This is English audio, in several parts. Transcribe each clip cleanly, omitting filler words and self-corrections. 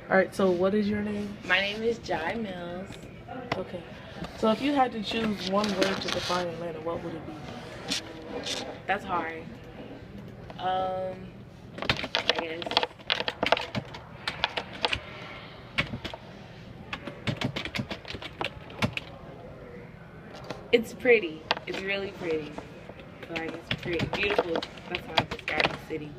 Alright, so what is your name? My name is Jai Mills. Okay. So if you had to choose one word to define Atlanta, what would it be? That's hard. I guess it's pretty. It's really pretty. Like it's pretty, beautiful. That's how I describe the city.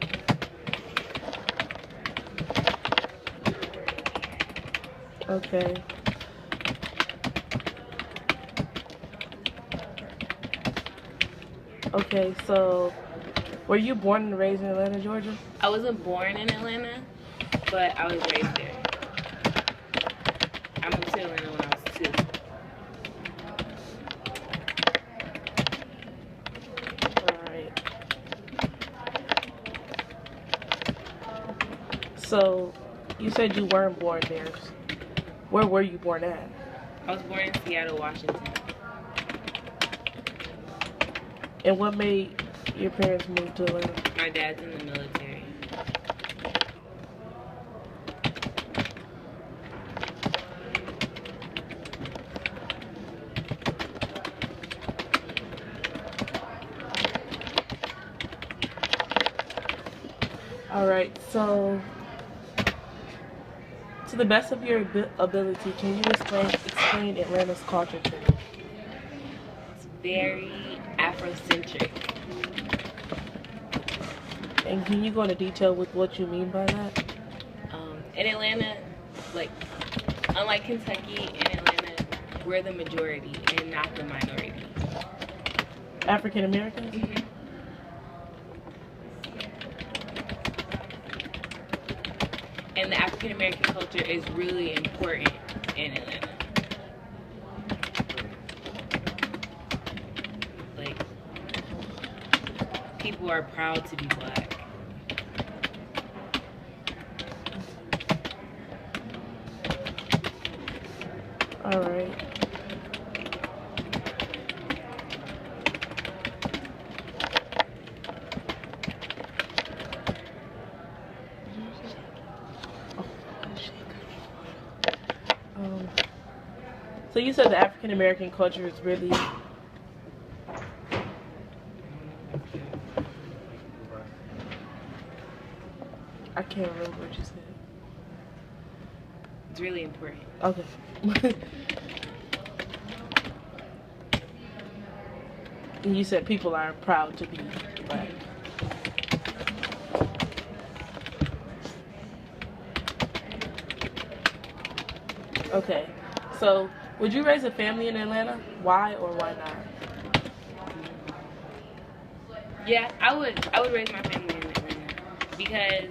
Okay. Okay, so were you born and raised in Atlanta, Georgia? I wasn't born in Atlanta, but I was raised there. I moved to Atlanta when I was 2. Alright. So you said you weren't born there. Where were you born at? I was born in Seattle, Washington. And what made your parents move to Atlanta? My dad's in the military. Alright, so to the best of your ability, can you explain Atlanta's culture to me? It's very Afrocentric. And can you go into detail with what you mean by that? In Atlanta, like, unlike Kentucky, in Atlanta, we're the majority and not the minority. African Americans? Mm-hmm. And the African American culture is really important in Atlanta. Like, people are proud to be Black. All right. So you said the African American culture is really I can't remember what you said. It's really important. Okay. And you said people are proud to be Black. Okay. So, would you raise a family in Atlanta? Why or why not? Yeah, I would raise my family in Atlanta because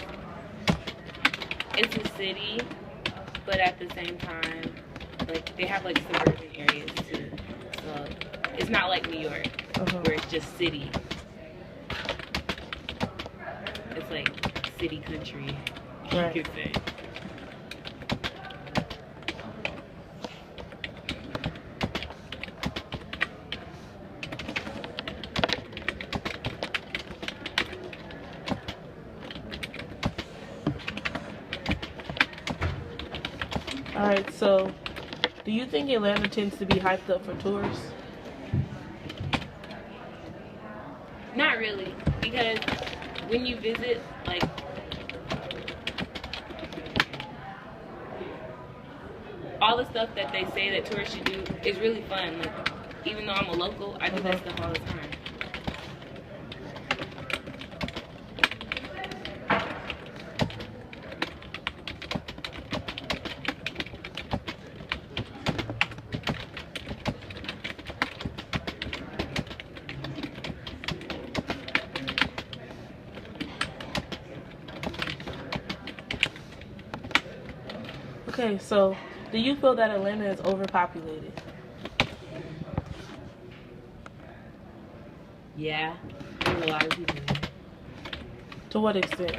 it's a city, but at the same time, like, they have like suburban areas too. So it's not like New York, where it's just city. It's like city country, right. You could say. Alright, so do you think Atlanta tends to be hyped up for tourists? Not really, because when you visit, like, all the stuff that they say that tourists should do is really fun. Like, even though I'm a local, I do that stuff all the time. Okay, so do you feel that Atlanta is overpopulated? Yeah, there's a lot of people there. To what extent?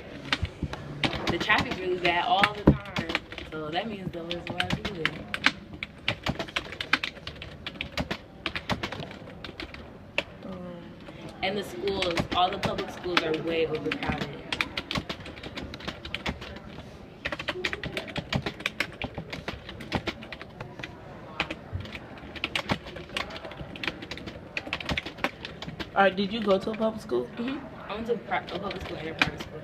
The traffic's really bad all the time, so that means there's a lot of people there. And the schools, all the public schools are way overcrowded. All right, did you go to a public school? I went to a public school and a private school.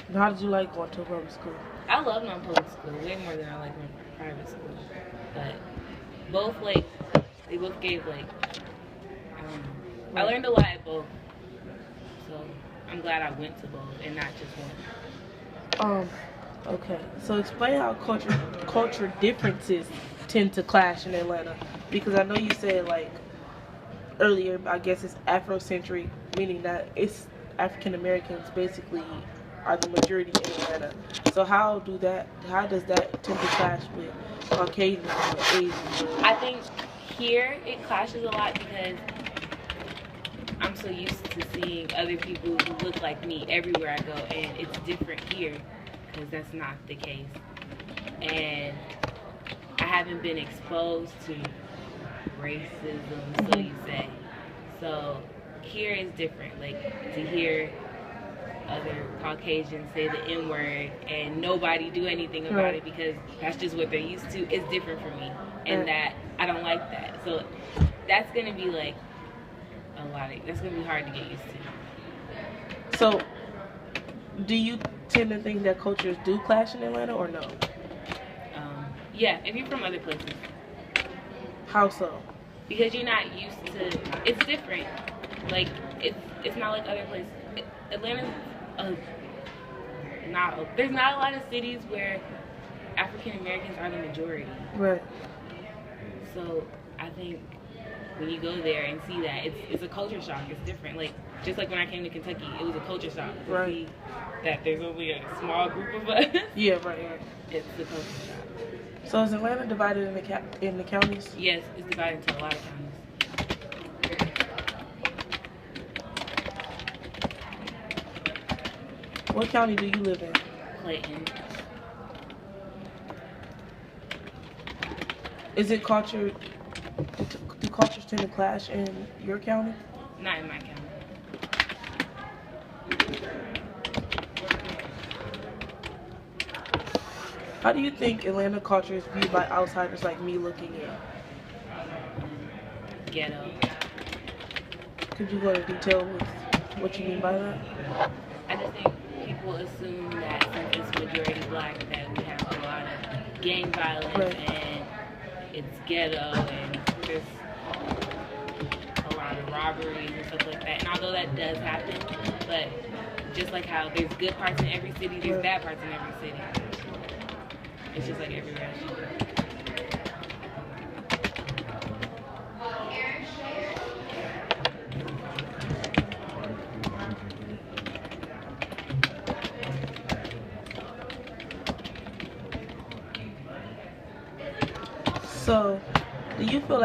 And how did you like going to a public school? I love my public school way more than I like my private school. But both, like, they both gave, like, I learned a lot at both. So I'm glad I went to both and not just one. Okay. So explain how culture differences tend to clash in Atlanta. Because I know you said, like, earlier, I guess it's Afrocentric, meaning that it's African Americans basically are the majority in Atlanta. So how does that tend to clash with Caucasians and Asians? I think here it clashes a lot because I'm so used to seeing other people who look like me everywhere I go, and it's different here because that's not the case. And I haven't been exposed to racism, so you say. So here is different. Like, to hear other Caucasians say the N-word and nobody do anything about it because that's just what they're used to, is different for me. And that I don't like that. So that's gonna be like that's gonna be hard to get used to. So do you tend to think that cultures do clash in Atlanta or no? Yeah, if you're from other places. How so? Because you're not used to, it's different. Like, it's not like other places. Atlanta's there's not a lot of cities where African Americans are the majority. Right. So I think when you go there and see that, it's a culture shock. It's different. Like, just like when I came to Kentucky, it was a culture shock to see that there's only a small group of us. Yeah, right. It's the culture shock. So is Atlanta divided in the counties? Yes, it's divided into a lot of counties. What county do you live in? Clayton. Is it culture? Do cultures tend to clash in your county? Not in my county. How do you think Atlanta culture is viewed by outsiders like me looking in? Ghetto. Could you go into detail with what you mean by that? I just think people assume that since it's majority black that we have a lot of gang violence and it's ghetto and there's a lot of robberies and stuff like that. And although that does happen, but just like how there's good parts in every city, there's bad parts in every city. It's just like everywhere else you go. So, do you feel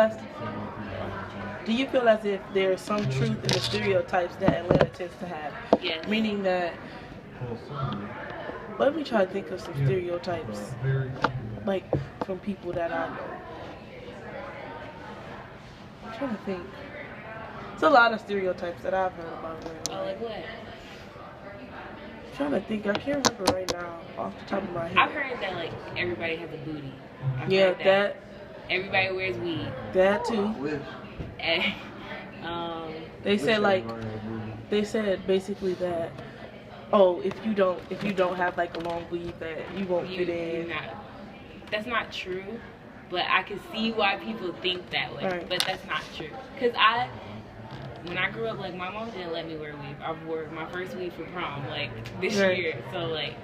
as if there is some truth in the stereotypes that Atlanta tends to have? Yes. Meaning that, let me try to think of some stereotypes, like from people that I know. I'm trying to think. It's a lot of stereotypes that I've heard about Atlanta. Oh, like what? I'm trying to think. I can't remember right now off the top of my head. I've heard that like everybody has a booty. Yeah, that. Everybody wears weed. That too. And, they said basically that, oh, if you don't have like a long weave that you won't fit in. That's not true, but I can see why people think that way. Right. But that's not true. Cause when I grew up, like my mom didn't let me wear weave. I wore my first weave for prom, like this year. So like,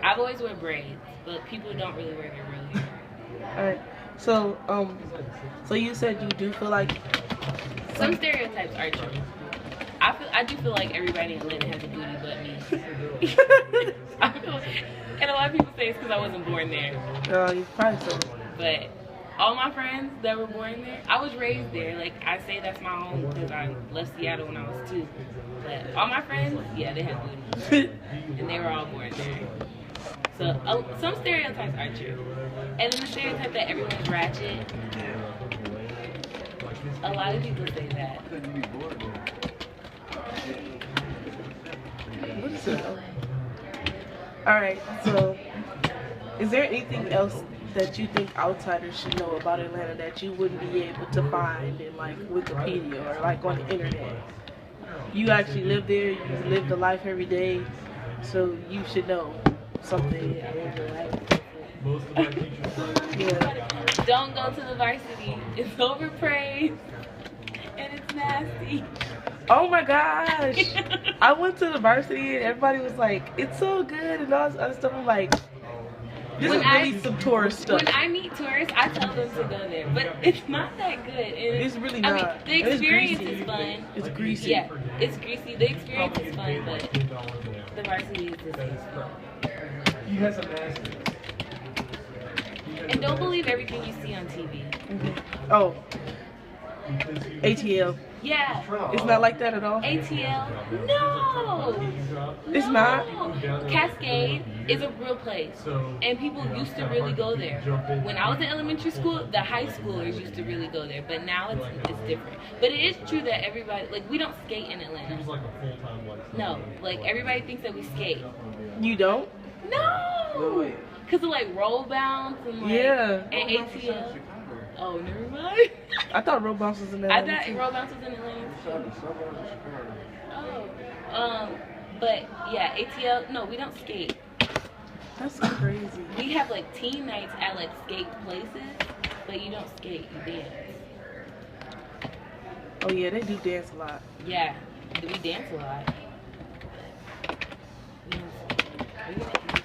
I've always worn braids, but people don't really wear their real hair. All right. So so you said you do feel like some stereotypes are true. I do feel like everybody in Atlanta has a booty but me. And a lot of people say it's because I wasn't born there. You probably so. But all my friends that were born there, I was raised there. Like, I say that's my home because I left Seattle when I was 2. But all my friends, yeah, they had booty. And they were all born there. So some stereotypes are true. And then the stereotype that everyone's ratchet, a lot of people say that. What is it? Alright, so is there anything else that you think outsiders should know about Atlanta that you wouldn't be able to find in like Wikipedia or like on the internet? You actually live there, you live the life every day, so you should know something. Yeah, I live the life. Yeah. Don't go to the varsity. It's overpraised and it's nasty. Oh my gosh. I went to the varsity and everybody was like, it's so good and all this other stuff. I'm like, this is really some tourist stuff. When I meet tourists, I tell them to go there, but it's not that good. And It's really not. I mean, the And it's experience greasy. is fun. It's greasy. Yeah, it's greasy. The experience is fun, but the varsity is distasteful. You had some nasty. And don't believe everything you see on TV. Oh, ATL. Yeah, It's not like that at all. ATL. No, It's not? Cascade is a real place, and people used to really go there. When I was in elementary school, the high schoolers used to really go there, but now it's different. But it is true that everybody, like, we don't skate in Atlanta. No, like, everybody thinks that we skate. You don't? No, because of like roll bounce and like Yeah. and ATL. Oh, never mind. I thought road bounce was in I Atlanta. thought roll bounce was in Atlanta. Oh, but yeah, ATL. No, we don't skate. That's crazy. We have like teen nights at like skate places, but you don't skate. You dance. Oh yeah, they do dance a lot. Yeah, we dance a lot. We don't skate. Are you gonna eat that?